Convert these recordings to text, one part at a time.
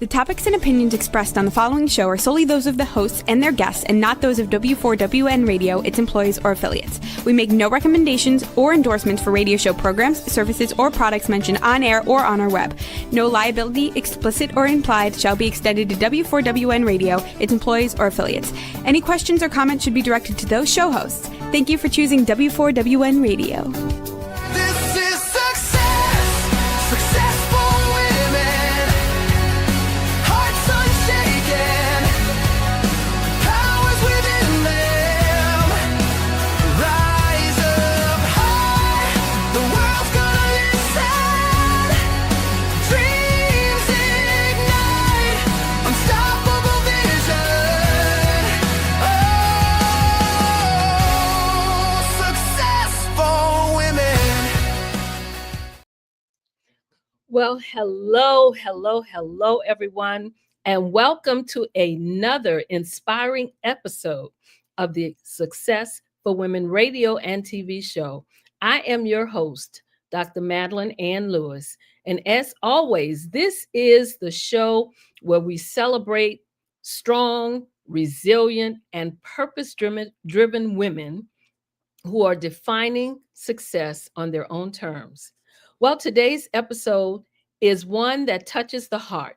The topics and opinions expressed on the following show are solely those of the hosts and their guests and not those of W4WN Radio, its employees, or affiliates. We make no recommendations or endorsements for radio show programs, services, or products mentioned on air or on our web. No liability, explicit or implied, shall be extended to W4WN Radio, its employees, or affiliates. Any questions or comments should be directed to those show hosts. Thank you for choosing W4WN Radio. Well, hello, everyone, and welcome to another inspiring episode of the Success for Women radio and TV show. I am your host, Dr. Madeline Ann Lewis, and as always, this is the show where we celebrate strong, resilient, and purpose-driven women who are defining success on their own terms. Well, today's episode is one that touches the heart.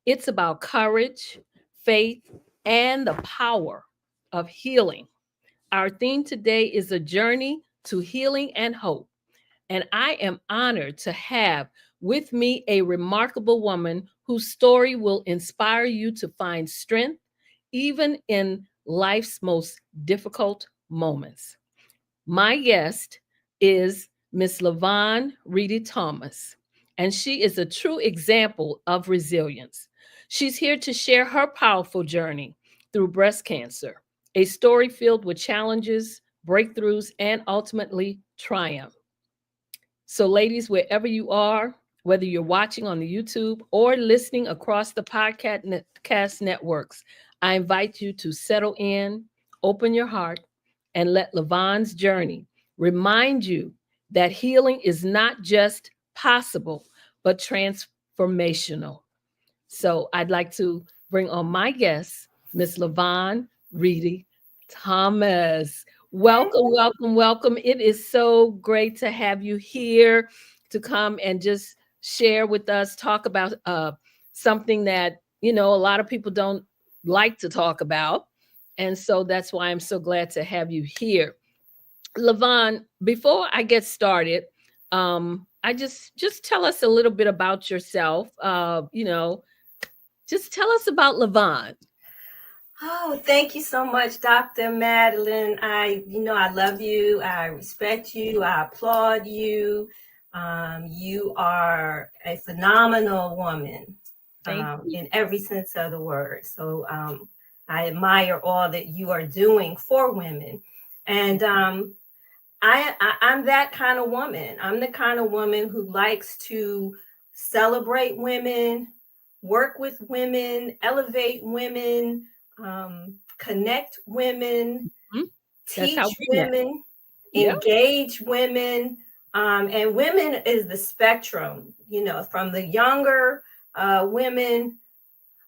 It's about courage, faith, and the power of healing. Our theme today is a journey to healing and hope. And I am honored to have with me a remarkable woman whose story will inspire you to find strength even in life's most difficult moments. My guest is Miss LaVonne Reedy Thomas, and she is a true example of resilience. She's here to share her powerful journey through breast cancer, a story filled with challenges, breakthroughs, and ultimately triumph. So ladies, wherever you are, whether you're watching on the YouTube or listening across the podcast networks, I invite you to settle in, open your heart, and let LaVonne's journey remind you that healing is not just possible, but transformational. So I'd like to bring on my guest, Miss LaVonne Reedy Thomas. Welcome. It is so great to have you here to come and just share with us, talk about something that, a lot of people don't like to talk about. And so that's why I'm so glad to have you here. LaVonne, before I get started, I just tell us a little bit about yourself. Just tell us about LaVonne. Oh, thank you so much, Dr. Madeline. I love you. I respect you. I applaud you. You are a phenomenal woman in every sense of the word. So I admire all that you are doing for women. And I'm that kind of woman. I'm the kind of woman who likes to celebrate women, work with women, elevate women, connect women, teach women, engage women. And women is the spectrum, from the younger women,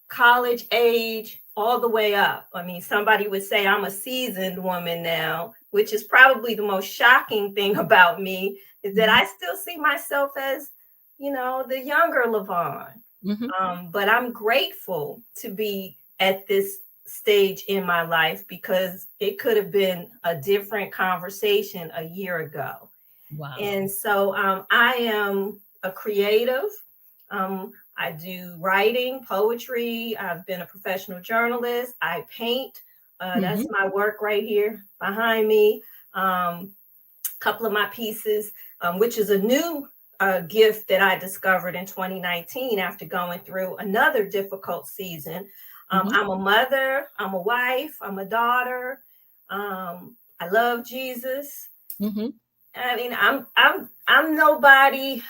college age, all the way up. I mean, somebody would say I'm a seasoned woman now, which is probably the most shocking thing about me, is that I still see myself as, the younger LaVonne. But I'm grateful to be at this stage in my life because it could have been a different conversation a year ago. Wow. And so I am a creative. I do writing, poetry. I've been a professional journalist. I paint. That's my work right here behind me. A couple of my pieces, which is a new gift that I discovered in 2019 after going through another difficult season. I'm a mother. I'm a wife. I'm a daughter. I love Jesus. I mean, I'm nobody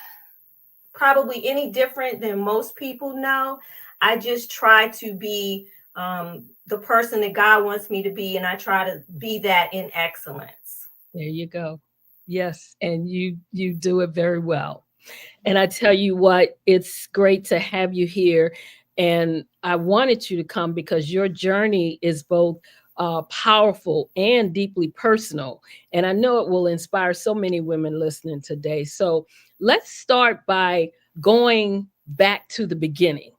probably any different than most people know. I just try to be the person that God wants me to be, and I try to be that in excellence. There you go. Yes, and you do it very well. And I tell you what, it's great to have you here. And I wanted you to come because your journey is both powerful and deeply personal. And I know it will inspire so many women listening today. So let's start by going back to the beginning.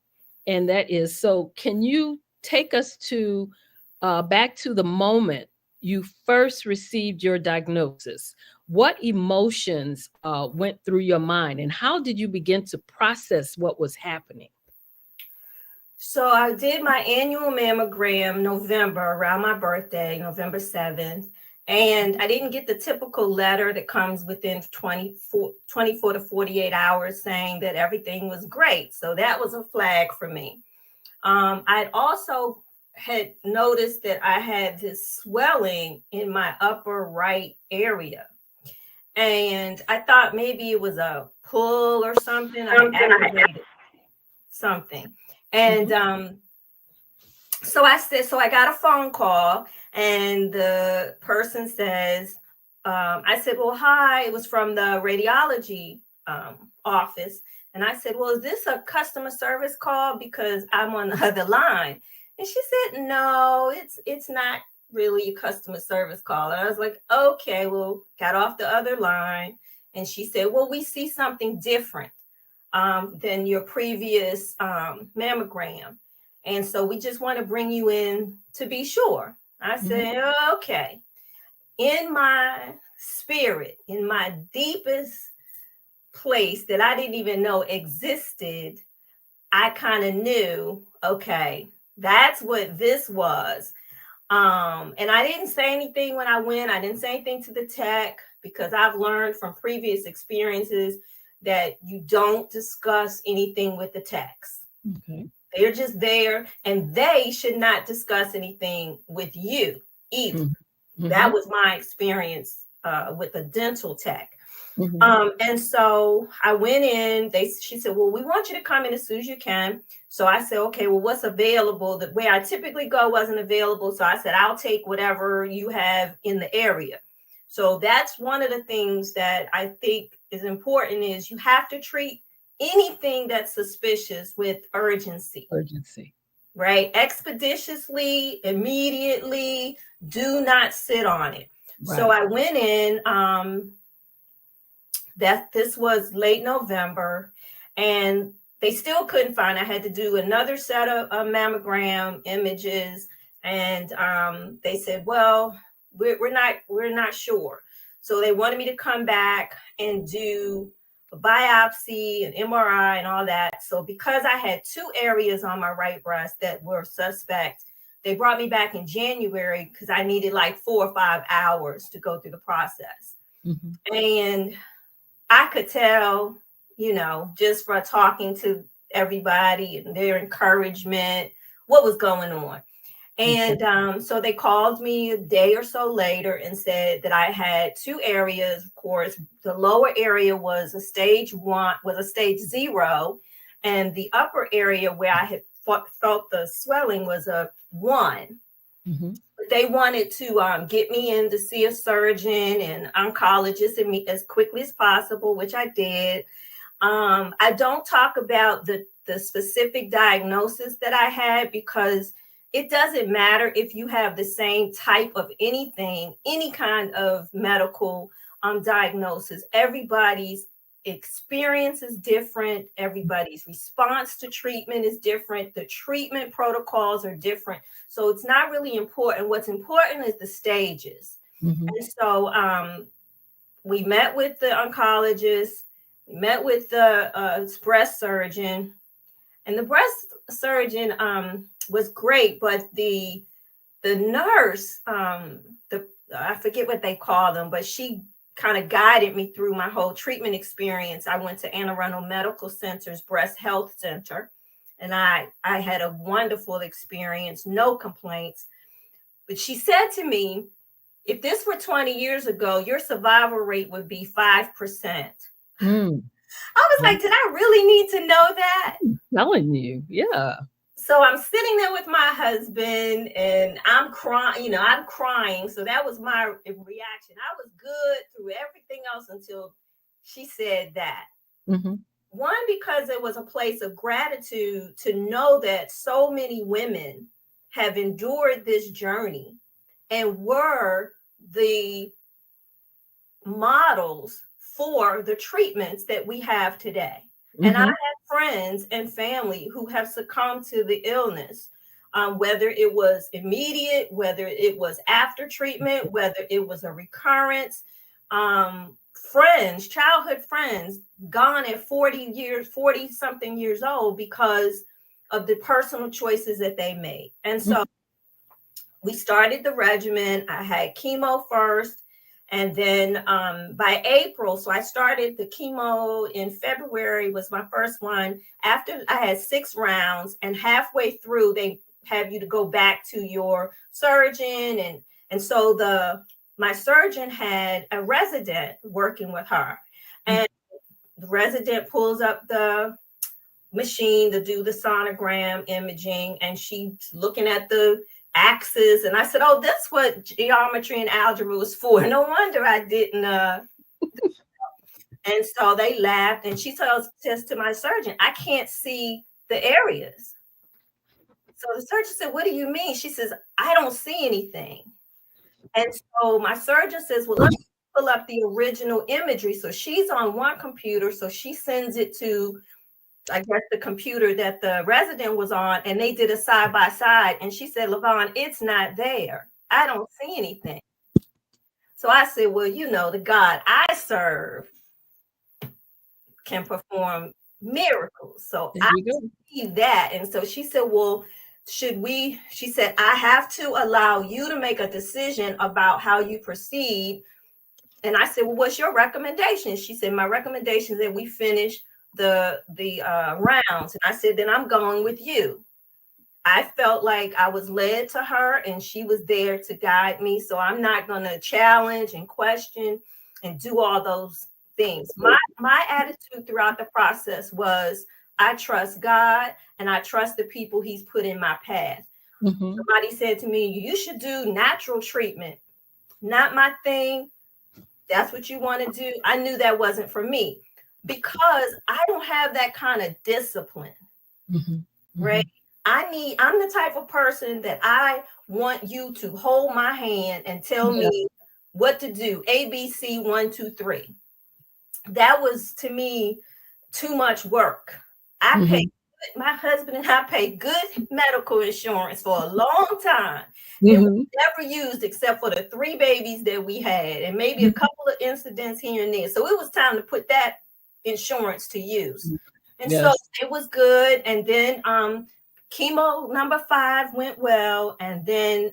And that is, so can you take us to back to the moment you first received your diagnosis? What emotions went through your mind, and how did you begin to process what was happening? So I did my annual mammogram November, around my birthday, November 7th. And I didn't get the typical letter that comes within 24 to 48 hours saying that everything was great. So that was a flag for me. I'd also had noticed that I had this swelling in my upper right area. And I thought maybe it was a pull or something. I activated something. And so I got a phone call, and the person says, I said, well, hi, it was from the radiology office. And I said, well, is this a customer service call? Because I'm on the other line. And she said, no, it's not really a customer service call. And I was like, okay, well, got off the other line. And she said, well, we see something different than your previous mammogram. And so we just want to bring you in to be sure. I said, okay. In my spirit, in my deepest place that I didn't even know existed, I kind of knew, okay, that's what this was. And I didn't say anything when I went. I didn't say anything to the tech because I've learned from previous experiences that you don't discuss anything with the techs. Okay. They're just there, and they should not discuss anything with you either. That was my experience with the dental tech. And so I went in, she said, well, we want you to come in as soon as you can. So I said, okay, well, what's available? The way I typically go wasn't available. So I said, I'll take whatever you have in the area. So that's one of the things that I think is important is you have to treat anything that's suspicious with urgency. Right? Expeditiously, immediately, do not sit on it. Right. So I went in, this was late November, and they still couldn't find. I had to do another set of mammogram images, and they said, well, we're not sure. So they wanted me to come back and do a biopsy and MRI and all that. So because I had 2 areas on my right breast that were suspect, they brought me back in January because I needed like 4 or 5 hours to go through the process. And I could tell, just from talking to everybody and their encouragement, what was going on. And so they called me a day or so later and said that I had 2 areas. Of course, the lower area was a stage 0, and the upper area where I had felt the swelling was a 1. But they wanted to get me in to see a surgeon and oncologist as quickly as possible, which I did. I don't talk about the specific diagnosis that I had because it doesn't matter if you have the same type of anything, any kind of medical diagnosis. Everybody's experience is different. Everybody's response to treatment is different. The treatment protocols are different. So it's not really important. What's important is the stages. And so we met with the oncologist, we met with the breast surgeon, and the breast surgeon was great, but the nurse, I forget what they call them, but she kind of guided me through my whole treatment experience. I went to Anne Arundel Medical Center's Breast Health Center, and I had a wonderful experience, no complaints. But she said to me, if this were 20 years ago, your survival rate would be 5%. I was like, did I really need to know that? I'm telling you, yeah. So I'm sitting there with my husband and I'm crying. So that was my reaction. I was good through everything else until she said that. One, because it was a place of gratitude to know that so many women have endured this journey and were the models for the treatments that we have today. Mm-hmm. And I have friends and family who have succumbed to the illness, whether it was immediate, whether it was after treatment, whether it was a recurrence. Friends, childhood friends, gone at 40 something years old because of the personal choices that they made. And so we started the regimen. I had chemo first, and then by April, so I started the chemo in February was my first one. After I had 6 rounds, and halfway through, they have you to go back to your surgeon. And so my surgeon had a resident working with her, and the resident pulls up the machine to do the sonogram imaging, and she's looking at the axis. And I said, oh, that's what geometry and algebra was for. No wonder I didn't. And so they laughed, and she says to my surgeon, I can't see the areas. So the surgeon said, what do you mean? She says, I don't see anything. And so my surgeon says, well, let me pull up the original imagery. So she's on one computer. So she sends it to, I guess, the computer that the resident was on, and they did a side by side. And she said, LaVon, it's not there. I don't see anything. So I said, well, the God I serve can perform miracles. So I believe that. And so she said, well, she said, I have to allow you to make a decision about how you proceed. And I said, well, what's your recommendation? She said, my recommendation is that we finish the rounds. And I said, then I'm going with you. I felt like I was led to her, and she was there to guide me. So I'm not going to challenge and question and do all those things. My attitude throughout the process was, I trust God, and I trust the people he's put in my path. Mm-hmm. Somebody said to me, you should do natural treatment. Not my thing. That's what you want to do. I knew that wasn't for me because I don't have that kind of discipline. Mm-hmm. Right? I'm the type of person that I want you to hold my hand and tell me what to do. ABC 1, 2, 3. That was, to me, too much work. My husband and I paid good medical insurance for a long time. And we never used except for the 3 babies that we had, and maybe a couple of incidents here and there. So it was time to put that insurance to use. And so it was good. And then chemo number 5 went well. And then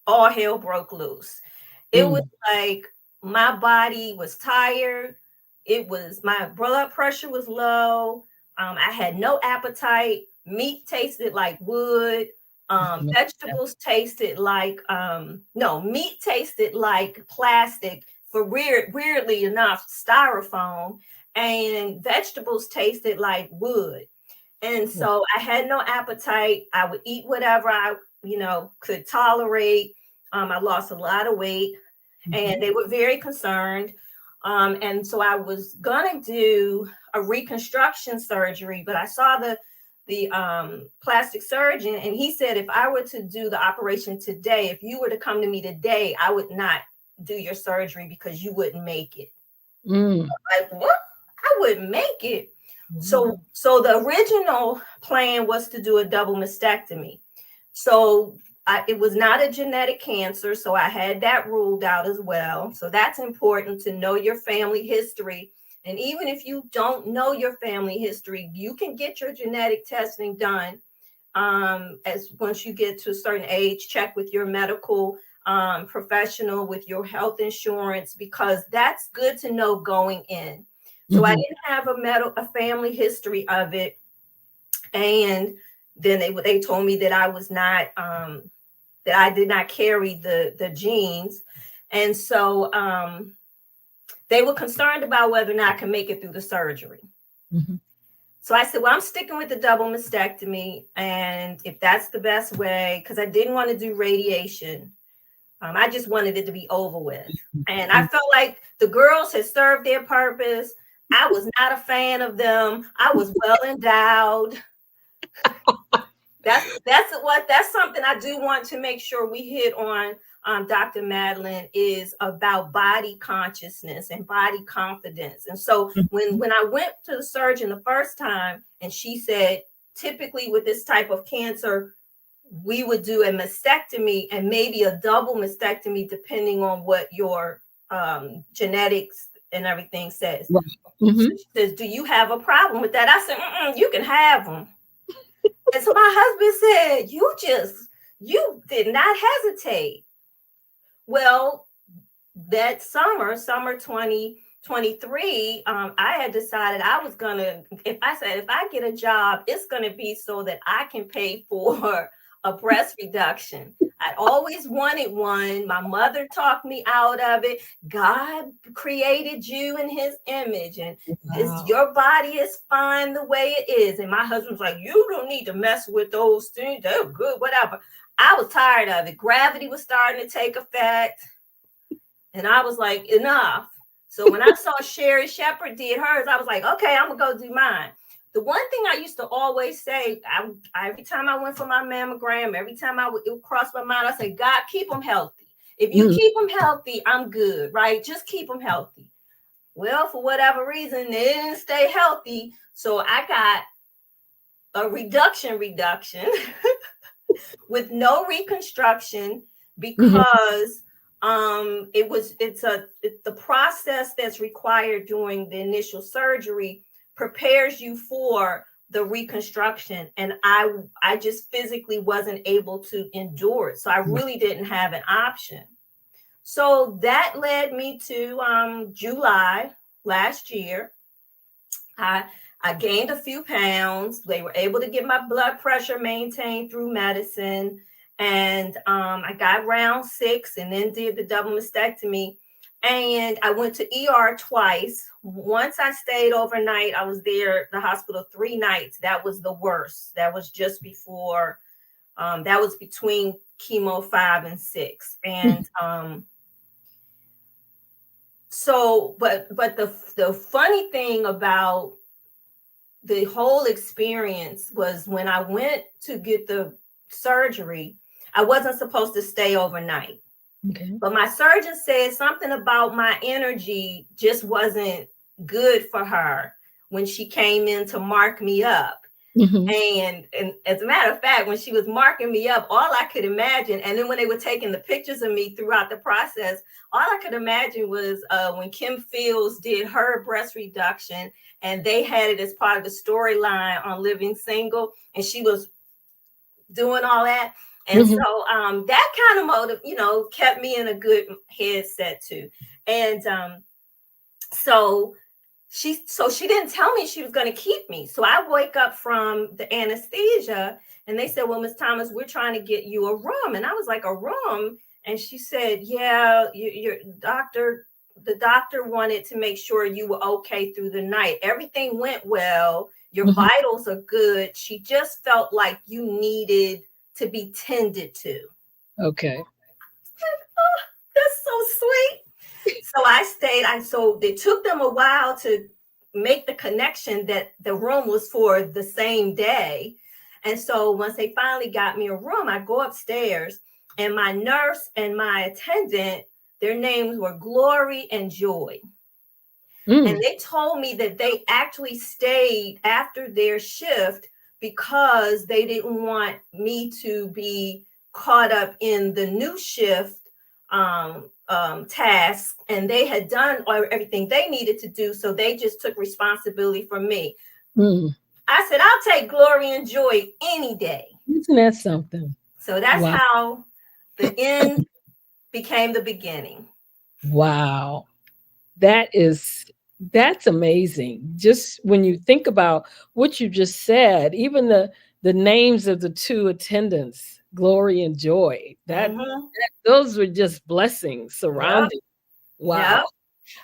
all hell broke loose. It was like my body was tired. My blood pressure was low. I had no appetite. Meat tasted like wood. Vegetables tasted like, meat tasted like plastic, for weirdly enough, styrofoam, and vegetables tasted like wood. And so I had no appetite. I would eat whatever I, could tolerate. I lost a lot of weight, and they were very concerned. And so I was gonna do a reconstruction surgery, but I saw the plastic surgeon, and he said, if I were to do the operation today, if you were to come to me today, I would not do your surgery because you wouldn't make it. Like, what? I wouldn't make it. So the original plan was to do a double mastectomy. So it was not a genetic cancer, so I had that ruled out as well. So that's important to know your family history. And even if you don't know your family history, you can get your genetic testing done. As once you get to a certain age, check with your medical professional, with your health insurance, because that's good to know going in. So I didn't have a family history of it. And then they told me that I was not, that I did not carry the genes. And so they were concerned about whether or not I could make it through the surgery. So I said, well, I'm sticking with the double mastectomy. And if that's the best way, because I didn't want to do radiation. I just wanted it to be over with. And I felt like the girls had served their purpose. I was not a fan of them. I was well endowed. That's something I do want to make sure we hit on, Dr. Madeline, is about body consciousness and body confidence. And so when I went to the surgeon the first time, and she said, typically with this type of cancer, we would do a mastectomy and maybe a double mastectomy, depending on what your genetics and everything says. Right. Mm-hmm. So she says, do you have a problem with that? I said, you can have them. And so my husband said, you did not hesitate. Well, that summer 2023, I had decided I was gonna, if I get a job, it's gonna be so that I can pay for a breast reduction. I always wanted one. My mother talked me out of it. God created you in his image, and your body is fine the way it is. And my husband's like, you don't need to mess with those things. They're good, whatever. I was tired of it. Gravity was starting to take effect. And I was like, enough. So when I saw Sherry Shepherd did hers, I was like, okay, I'm going to go do mine. The one thing I used to always say, every time I went for my mammogram, every time it would cross my mind, I said, God, keep them healthy. If you keep them healthy, I'm good, right? Just keep them healthy. Well, for whatever reason, they didn't stay healthy. So I got a reduction with no reconstruction, because it's the process that's required during the initial surgery prepares you for the reconstruction, and I just physically wasn't able to endure it, so I really didn't have an option. So that led me to July last year. I gained a few pounds. They were able to get my blood pressure maintained through medicine, and I got round 6 and then did the double mastectomy. And I went to ER twice. Once I stayed overnight. I was there, the hospital, 3 nights. That was the worst. That was just before, that was between chemo 5 and 6. And so, but the funny thing about the whole experience was when I went to get the surgery, I wasn't supposed to stay overnight. Okay. But my surgeon said something about my energy just wasn't good for her when she came in to mark me up. And as a matter of fact, when she was marking me up, all I could imagine, and then when they were taking the pictures of me throughout the process, all I could imagine was when Kim Fields did her breast reduction, and they had it as part of the storyline on Living Single, and she was doing all that. And so that kind of motive, kept me in a good headset too. And so she didn't tell me she was going to keep me. So I wake up from the anesthesia, and they said, well, Ms. Thomas, we're trying to get you a room. And I was like, a room? And she said, yeah, the doctor wanted to make sure you were okay through the night. Everything went well. Your vitals are good. She just felt like you needed to be tended to. Okay. Oh, that's so sweet. So I stayed. So it took them a while to make the connection that the room was for the same day. And so once they finally got me a room, I go upstairs, and my nurse and my attendant, their names were Glory and Joy. And they told me that they actually stayed after their shift because they didn't want me to be caught up in the new shift task, and they had done everything they needed to do, so they just took responsibility for me. I said, I'll take Glory and Joy any day. Isn't that something? So that's how the end became the beginning. Wow. That's amazing. Just when you think about what you just said, even the names of the 2 attendants, Glory and Joy, those were just blessings surrounding. Yep. Wow. Yep.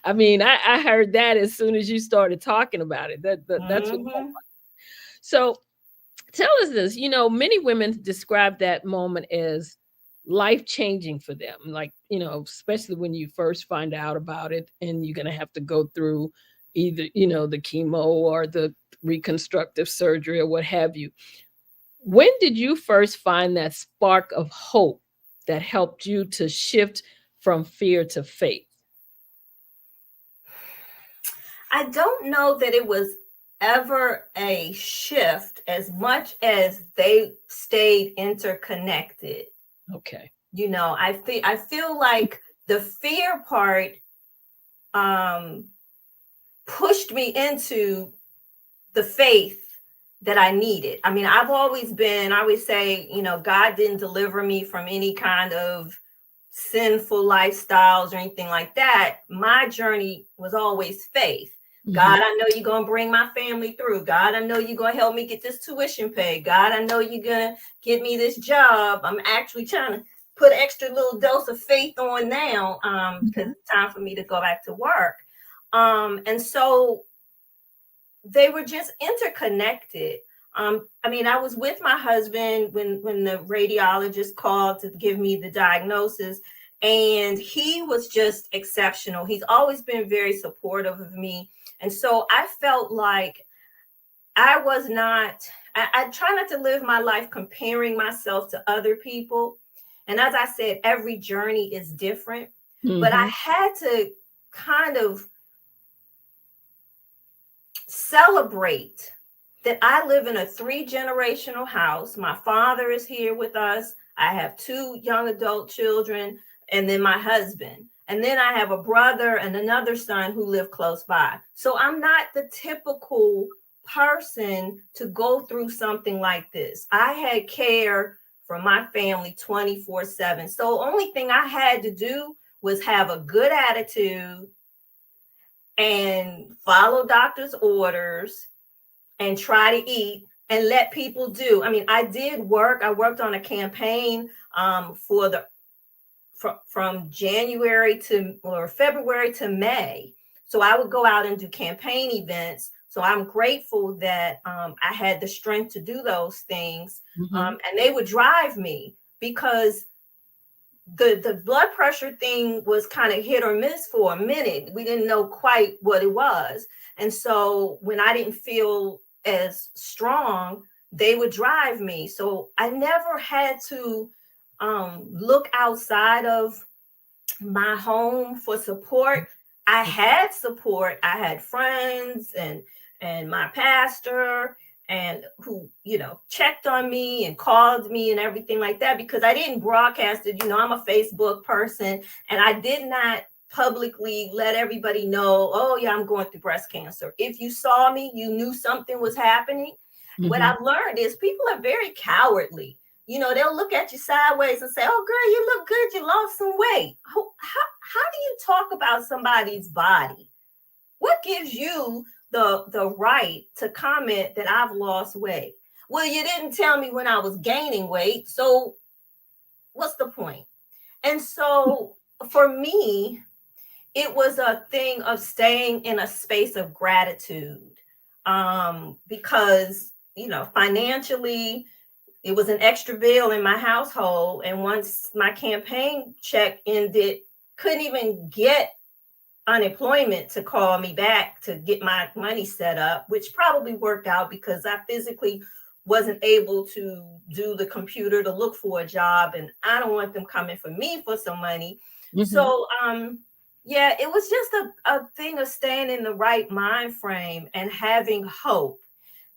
I mean, I heard that as soon as you started talking about it. That's what. So tell us this, many women describe that moment as life-changing for them, like, especially when you first find out about it and you're going to have to go through either, the chemo or the reconstructive surgery or what have you. When did you first find that spark of hope that helped you to shift from fear to faith? I don't know that it was ever a shift as much as they stayed interconnected. Okay. I feel like the fear part pushed me into the faith that I needed. I mean, I always say, God didn't deliver me from any kind of sinful lifestyles or anything like that. My journey was always faith. God, I know you're going to bring my family through. God, I know you're going to help me get this tuition paid. God, I know you're going to get me this job. I'm actually trying to put extra little dose of faith on now because it's time for me to go back to work. And so they were just interconnected. I was with my husband when the radiologist called to give me the diagnosis, and he was just exceptional. He's always been very supportive of me. And so I felt like I try not to live my life comparing myself to other people. And as I said, every journey is different, but I had to kind of celebrate that I live in a 3-generational house. My father is here with us. I have 2 young adult children, and then my husband. And then I have a brother and another son who live close by. So I'm not the typical person to go through something like this. I had care for my family 24/7. So only thing I had to do was have a good attitude and follow doctor's orders and try to eat and let people do. I mean, I did work. I worked on a campaign from January or February to May. So I would go out and do campaign events. So I'm grateful that I had the strength to do those things. And they would drive me because the blood pressure thing was kind of hit or miss for a minute. We didn't know quite what it was. And so when I didn't feel as strong, they would drive me. So I never had to look outside of my home for support. I had support. I had friends and my pastor and who, checked on me and called me and everything like that, because I didn't broadcast it. I'm a Facebook person, and I did not publicly let everybody know, oh yeah, I'm going through breast cancer. If you saw me, you knew something was happening. What I've learned is people are very cowardly. They'll look at you sideways and say, oh girl, you look good, you lost some weight. How do you talk about somebody's body? What gives you the right to comment that I've lost weight? Well, you didn't tell me when I was gaining weight, so what's the point? And so for me, it was a thing of staying in a space of gratitude, because financially it was an extra bill in my household, and once my campaign check ended, couldn't even get unemployment to call me back to get my money set up, which probably worked out because I physically wasn't able to do the computer to look for a job, and I don't want them coming for me for some money. So yeah, it was just a thing of staying in the right mind frame and having hope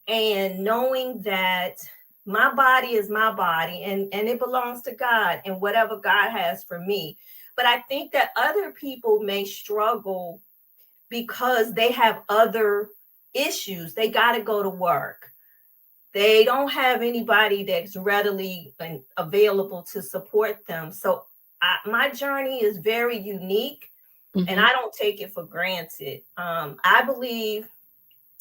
and knowing that my body is my body and it belongs to God and whatever God has for me. But I think that other people may struggle because they have other issues. They got to go to work. They don't have anybody that's readily available to support them. So my journey is very unique, and I don't take it for granted. I believe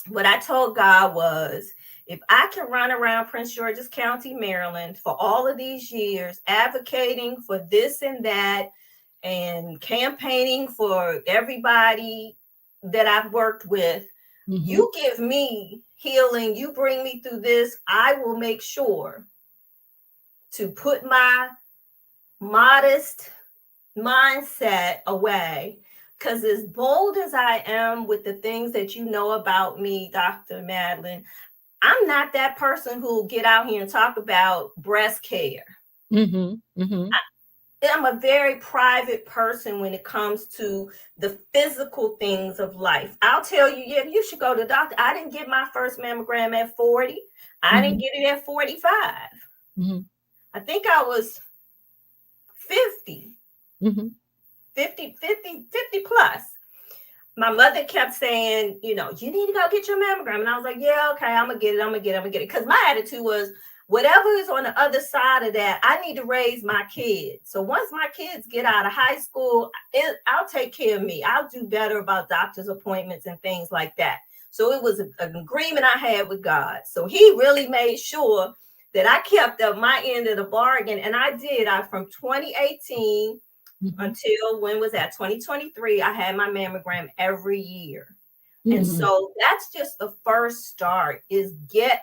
what I told God was, if I can run around Prince George's County, Maryland for all of these years, advocating for this and that, and campaigning for everybody that I've worked with, you give me healing, you bring me through this, I will make sure to put my modest mindset away, because as bold as I am with the things that you know about me, Dr. Madeline, I'm not that person who'll get out here and talk about breast care. Mm-hmm. Mm-hmm. I'm a very private person when it comes to the physical things of life. I'll tell you, yeah, you should go to the doctor. I didn't get my first mammogram at 40. I didn't get it at 45. Mm-hmm. I think I was 50, Mm-hmm. 50 plus. My mother kept saying, you need to go get your mammogram. And I was like, yeah, okay, I'm going to get it. Because my attitude was, whatever is on the other side of that, I need to raise my kids. So once my kids get out of high school, I'll take care of me. I'll do better about doctor's appointments and things like that. So it was an agreement I had with God. So he really made sure that I kept up my end of the bargain. And I did. From 2018 until when was that? 2023, I had my mammogram every year. And so that's just the first start, is get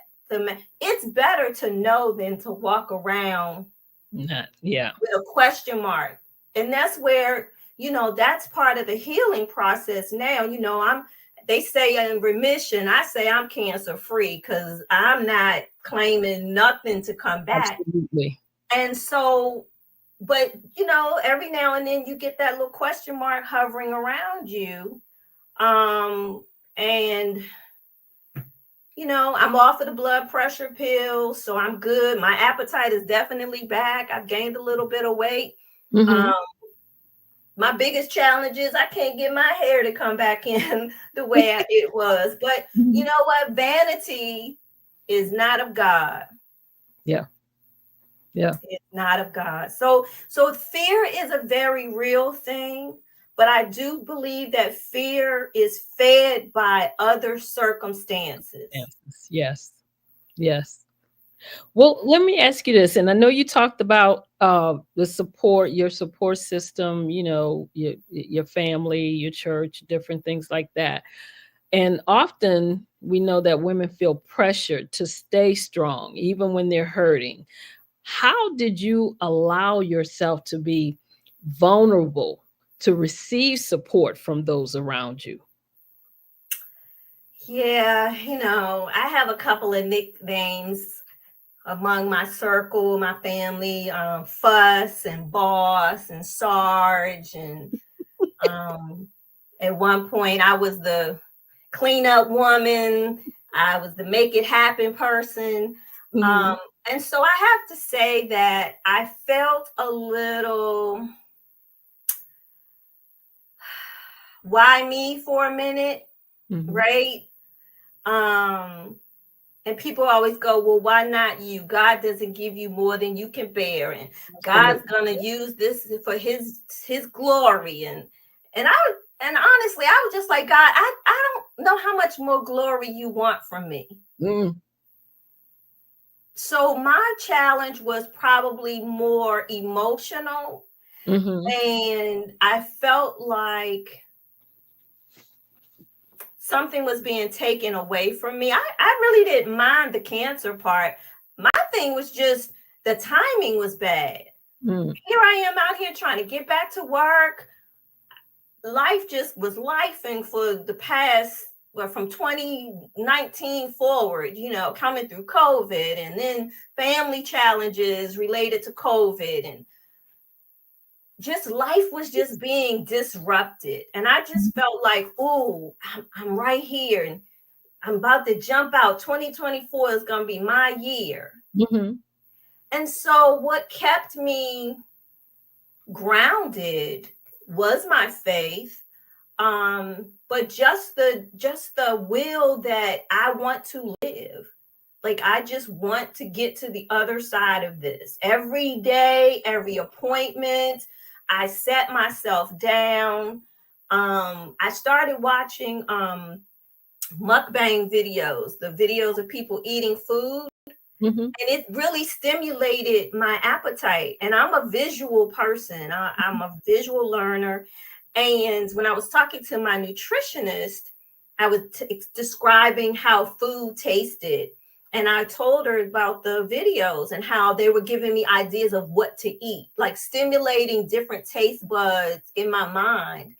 it's better to know than to walk around with a question mark. And that's where, that's part of the healing process now. They say in remission, I say I'm cancer free because I'm not claiming nothing to come back. Absolutely. And so, but every now and then you get that little question mark hovering around you. And I'm off of the blood pressure pill, so I'm good. My appetite is definitely back. I've gained a little bit of weight. My biggest challenge is I can't get my hair to come back in the way it was. But you know what? Vanity is not of God. Yeah. It's not of God. So fear is a very real thing. But I do believe that fear is fed by other circumstances. Yes. Well, let me ask you this. And I know you talked about the support, your support system, your family, your church, different things like that. And often we know that women feel pressured to stay strong, even when they're hurting. How did you allow yourself to be vulnerable to receive support from those around you? Yeah, I have a couple of nicknames among my circle, my family, Fuss and Boss and Sarge. And at one point I was the cleanup woman. I was the make it happen person. And so I have to say that I felt a little, why me for a minute, right? And people always go, well, why not you? God doesn't give you more than you can bear, and God's gonna use this for his glory. And honestly, I was just like, God, I don't know how much more glory you want from me. So my challenge was probably more emotional. And I felt like something was being taken away from me. I really didn't mind the cancer part. My thing was just the timing was bad. Here I am out here trying to get back to work. Life just was lifing for the past, from 2019 forward, coming through COVID, and then family challenges related to COVID, and just life was just being disrupted. And I just felt like, oh, I'm right here and I'm about to jump out. 2024 is going to be my year. And so what kept me grounded was my faith, but just the will that I want to live. Like, I just want to get to the other side of this. Every day, every appointment, I set myself down. I started watching mukbang videos, the videos of people eating food. And it really stimulated my appetite. And I'm a visual person. I'm a visual learner. And when I was talking to my nutritionist, I was describing how food tasted. And I told her about the videos and how they were giving me ideas of what to eat, like stimulating different taste buds in my mind.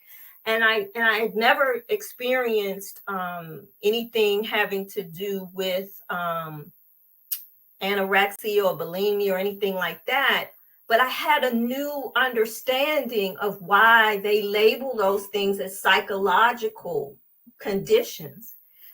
And I had never experienced anything having to do with anorexia or bulimia or anything like that. But I had a new understanding of why they label those things as psychological conditions,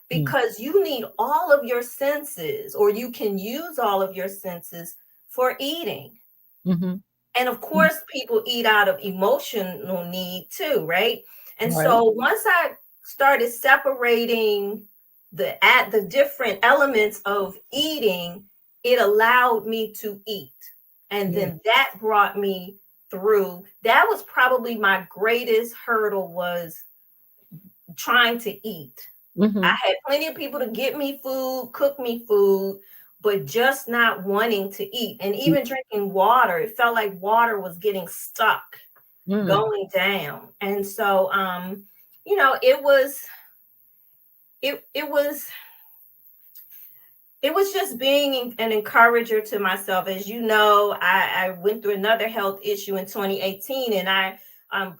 because you need all of your senses, or you can use all of your senses for eating. And of course, people eat out of emotional need too, right? And so once I started separating the different elements of eating, it allowed me to eat. And then that brought me through. That was probably my greatest hurdle, was trying to eat. I had plenty of people to get me food, cook me food, but just not wanting to eat. And even drinking water, it felt like water was getting stuck, going down. And so, you know, it was just being an encourager to myself. As you know, I went through another health issue in 2018, and I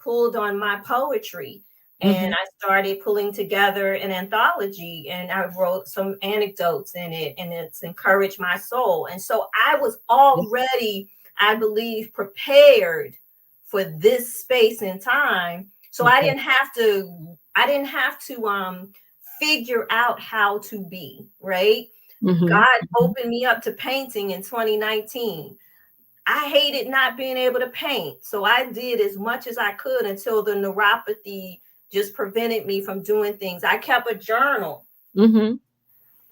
pulled on my poetry. And I started pulling together an anthology, and I wrote some anecdotes in it, and it's encouraged my soul. And so I was already, I believe, prepared for this space and time. So I didn't have to figure out how to be, right? God opened me up to painting in 2019. I hated not being able to paint. So I did as much as I could until the neuropathy just prevented me from doing things. I kept a journal.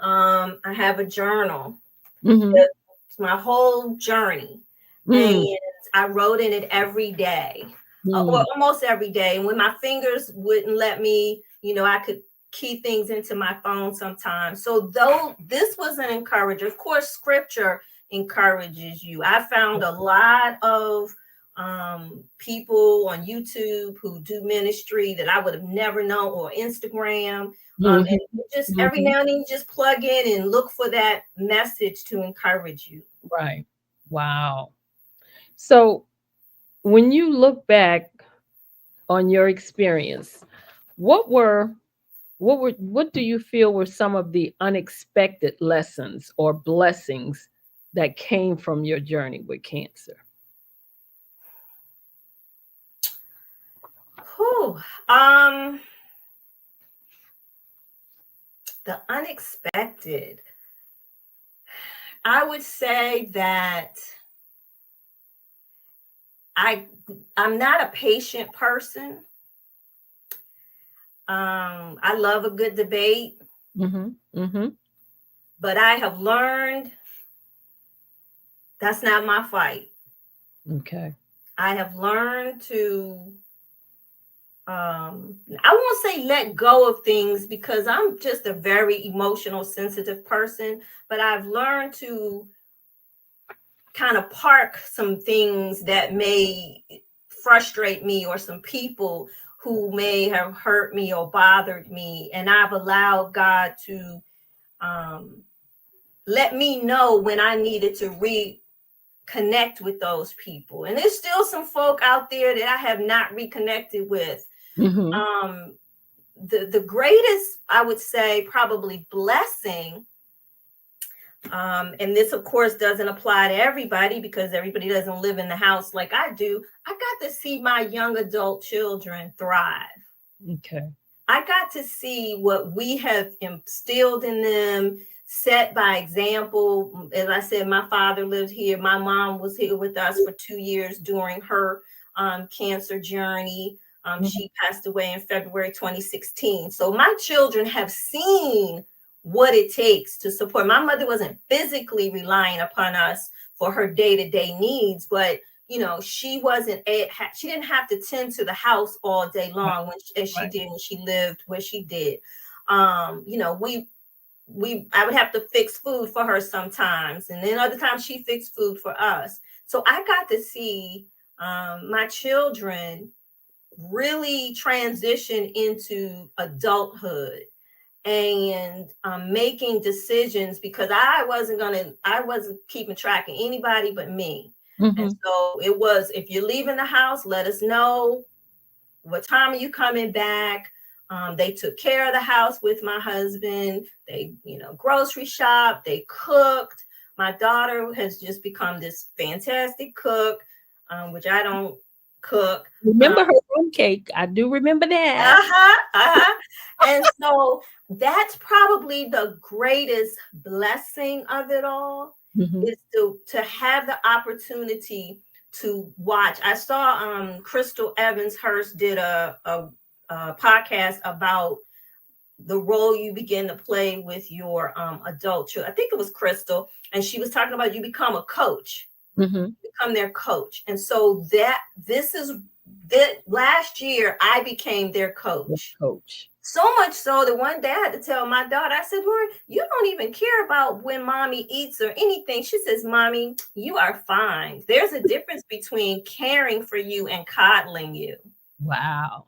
I have a journal. It's my whole journey. And I wrote in it every day, or almost every day. And when my fingers wouldn't let me, you know, I could key things into my phone sometimes. So though this was an encourager, of course, scripture encourages you. I found a lot of people on YouTube who do ministry that I would have never known, or Instagram. And just every now and then you just plug in and look for that message to encourage you. Right. Wow. So when you look back on your experience, what do you feel were some of the unexpected lessons or blessings that came from your journey with cancer? The unexpected. I would say that I'm not a patient person. I love a good debate, but I have learned that's not my fight. Okay. I have learned to, I won't say let go of things, because I'm just a very emotional, sensitive person, but I've learned to kind of park some things that may frustrate me, or some people who may have hurt me or bothered me. And I've allowed God to let me know when I needed to reconnect with those people. And there's still some folk out there that I have not reconnected with. The greatest, I would say, probably blessing, and this of course doesn't apply to everybody, because everybody doesn't live in the house like I do. I got to see my young adult children thrive. Okay. I got to see what we have instilled in them, set by example. As I said, my father lived here. My mom was here with us for 2 years during her cancer journey. She passed away in February 2016. So my children have seen what it takes to support. My mother wasn't physically relying upon us for her day-to-day needs, but you know, she didn't have to tend to the house all day long as she did when she lived where she did. You know, I would have to fix food for her sometimes, and then other times she fixed food for us. So I got to see my children really transition into adulthood and making decisions, because I wasn't keeping track of anybody but me. And so it was, if you're leaving the house, let us know. what time are you coming back? They took care of the house with my husband. They, grocery shop. They cooked. My daughter has just become this fantastic cook, which I don't cook. Remember her room cake? I do remember that. And so that's probably the greatest blessing of it all, is to have the opportunity to watch. I saw Crystal Evans Hurst did a podcast about the role you begin to play with your adult children. I think it was Crystal, and she was talking about you become a coach, become their coach. And so that last year I became their coach. So much so that one day I had to tell my daughter, I said, Lauren, you don't even care about when mommy eats or anything. She says, Mommy, you are fine. There's a difference between caring for you and coddling you. Wow.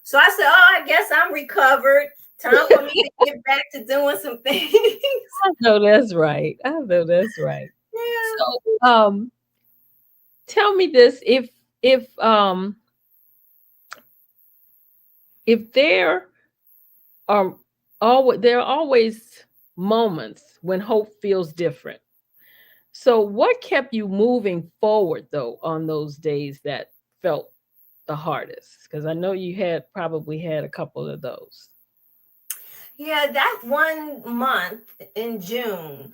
So I said, I guess I'm recovered. Time for me to get back to doing some things. I know that's right. Yeah. So, tell me this: if there are always moments when hope feels different. So, what kept you moving forward though on those days that felt the hardest? Because I know you probably had a couple of those. Yeah, that 1 month in June,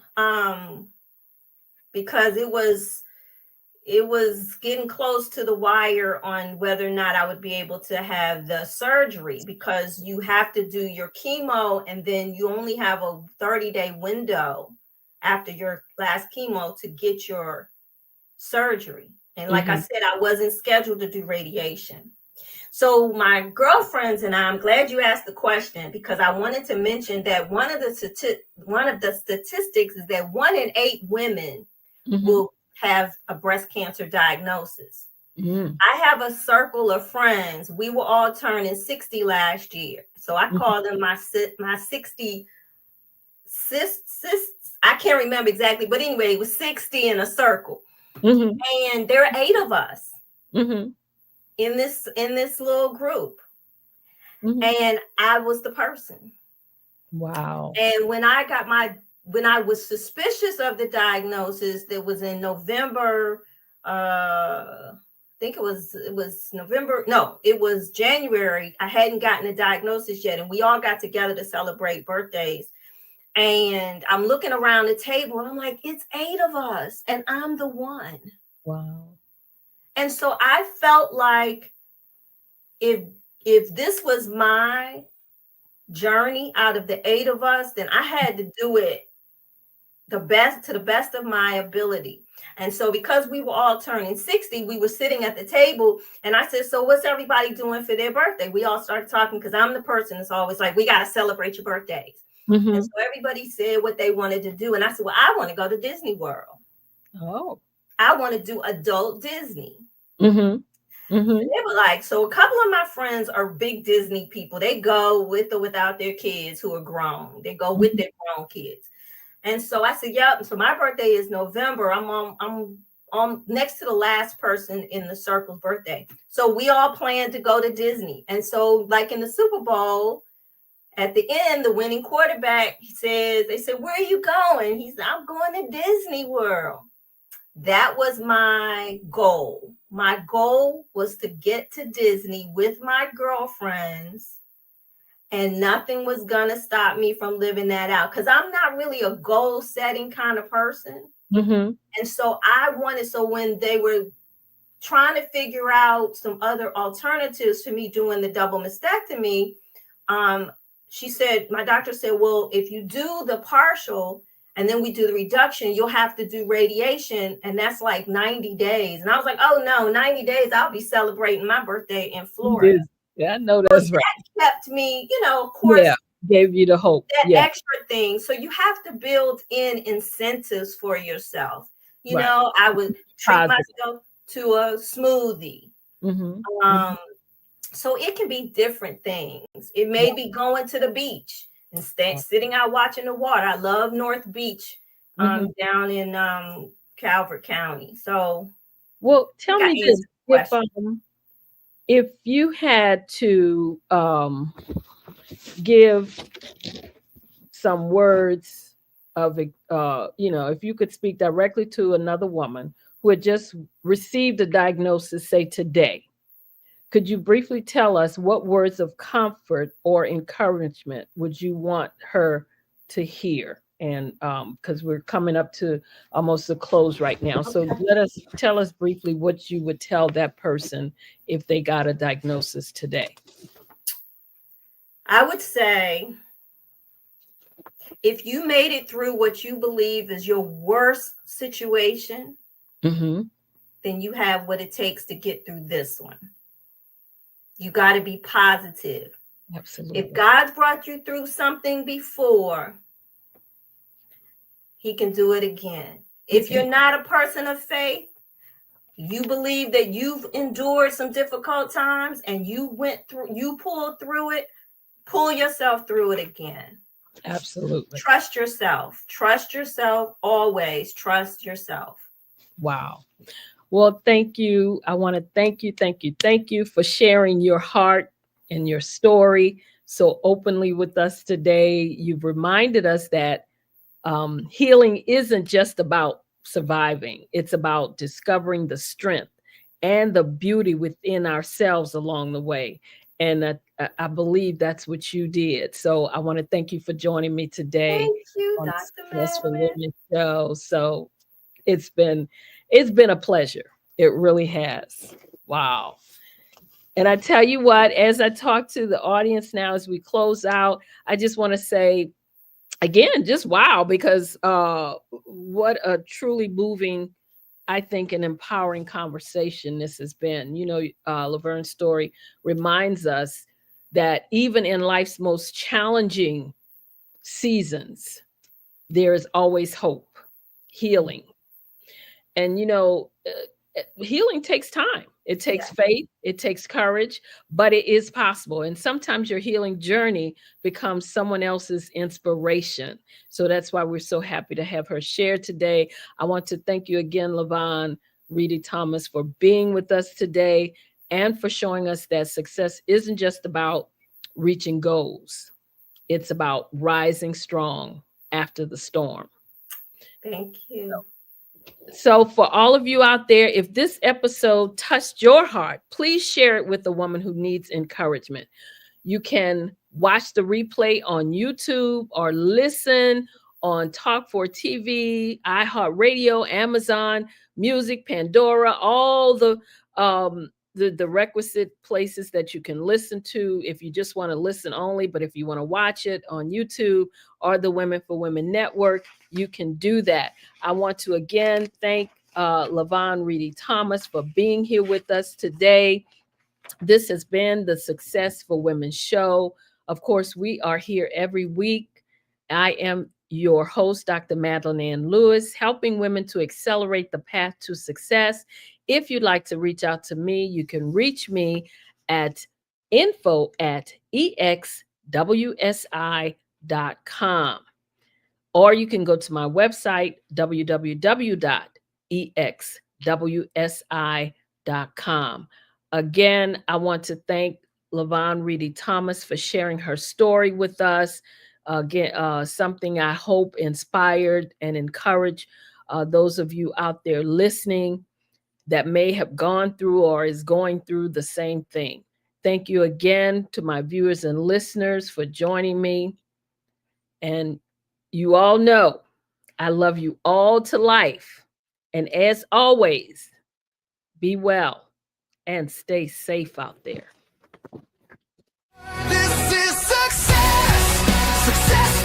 because it was getting close to the wire on whether or not I would be able to have the surgery, because you have to do your chemo and then you only have a 30-day window after your last chemo to get your surgery. And like I said, I wasn't scheduled to do radiation. So my girlfriends and I'm glad you asked the question, because I wanted to mention that one of the statistics is that 1 in 8 women will have a breast cancer diagnosis. I have a circle of friends. We were all turning 60 last year. So I call them my 60 sis. I can't remember exactly, but anyway, it was 60 in a circle. And there are 8 of us. In this little group. And I was the person. Wow. And when I was suspicious of the diagnosis, that was in November, I think it was November. No, it was January. I hadn't gotten a diagnosis yet. And we all got together to celebrate birthdays. And I'm looking around the table and I'm like, it's 8 of us and I'm the one. Wow. And so I felt like if this was my journey out of the 8 of us, then I had to do it to the best of my ability. And so because we were all turning 60, we were sitting at the table and I said, so what's everybody doing for their birthday? We all started talking, because I'm the person that's always like, we got to celebrate your birthdays. And so everybody said what they wanted to do. And I said, well, I want to go to Disney World. Oh. I want to do adult Disney. And they were like, so a couple of my friends are big Disney people. They go with or without their kids who are grown. They go with their grown kids. And so I said, yep. So my birthday is November. I'm on next to the last person in the circle's birthday. So we all planned to go to Disney. And so like in the Super Bowl, at the end, the winning quarterback, they said, where are you going? He said, I'm going to Disney World. That was my goal. My goal was to get to Disney with my girlfriends, and nothing was going to stop me from living that out, because I'm not really a goal setting kind of person. And so so when they were trying to figure out some other alternatives for me doing the double mastectomy, my doctor said, well, if you do the partial and then we do the reduction, you'll have to do radiation. And that's like 90 days. And I was like, oh no, 90 days, I'll be celebrating my birthday in Florida. Yeah, I know that's right. That kept me, of course, gave you the hope. That extra thing. So you have to build in incentives for yourself. I would treat myself to a smoothie. So it can be different things. It may be going to the beach and sitting out watching the water. I love North Beach down in Calvert County. So, well, tell me this: If you had to give some words of, if you could speak directly to another woman who had just received a diagnosis, say today, could you briefly tell us what words of comfort or encouragement would you want her to hear? And because we're coming up to almost a close right now. So tell us briefly what you would tell that person if they got a diagnosis today. I would say, if you made it through what you believe is your worst situation, then you have what it takes to get through this one. You got to be positive. Absolutely. If God's brought you through something before, he can do it again. If you're not a person of faith, you believe that you've endured some difficult times and you pulled through it, pull yourself through it again. Absolutely. Trust yourself. Trust yourself always. Trust yourself. Wow. Well, thank you. I want to thank you for sharing your heart and your story so openly with us today. You've reminded us that healing isn't just about surviving. It's about discovering the strength and the beauty within ourselves along the way. And I believe that's what you did. So I want to thank you for joining me today. Thank you, on Dr. Successful Madeline. Women Show. So it's been a pleasure. It really has. Wow. And I tell you what, as I talk to the audience now, as we close out, I just want to say again, just wow, because what a truly moving, I think, an empowering conversation this has been. You know, Laverne's story reminds us that even in life's most challenging seasons, there is always hope, healing. And, healing takes time. It takes faith, it takes courage, but it is possible. And sometimes your healing journey becomes someone else's inspiration. So that's why we're so happy to have her share today. I want to thank you again, LaVon Reedy Thomas, for being with us today and for showing us that success isn't just about reaching goals. It's about rising strong after the storm. Thank you. So for all of you out there, if this episode touched your heart, please share it with a woman who needs encouragement. You can watch the replay on YouTube or listen on Talk4TV, iHeartRadio, Amazon Music, Pandora, all the requisite places that you can listen to if you just want to listen only. But if you want to watch it on YouTube or the Women for Women Network, you can do that. I want to again thank LaVon Reedy Thomas for being here with us today. This has been the Success for Women show. Of course, we are here every week. I am your host, Dr. Madeline Ann Lewis, helping women to accelerate the path to success. If you'd like to reach out to me, you can reach me at info@exwsi.com. Or you can go to my website, www.exwsi.com. Again, I want to thank LaVon Reedy Thomas for sharing her story with us. Again, something I hope inspired and encouraged those of you out there listening that may have gone through or is going through the same thing. Thank you again to my viewers and listeners for joining me. And you all know I love you all to life. And as always, be well and stay safe out there. This is success. Success.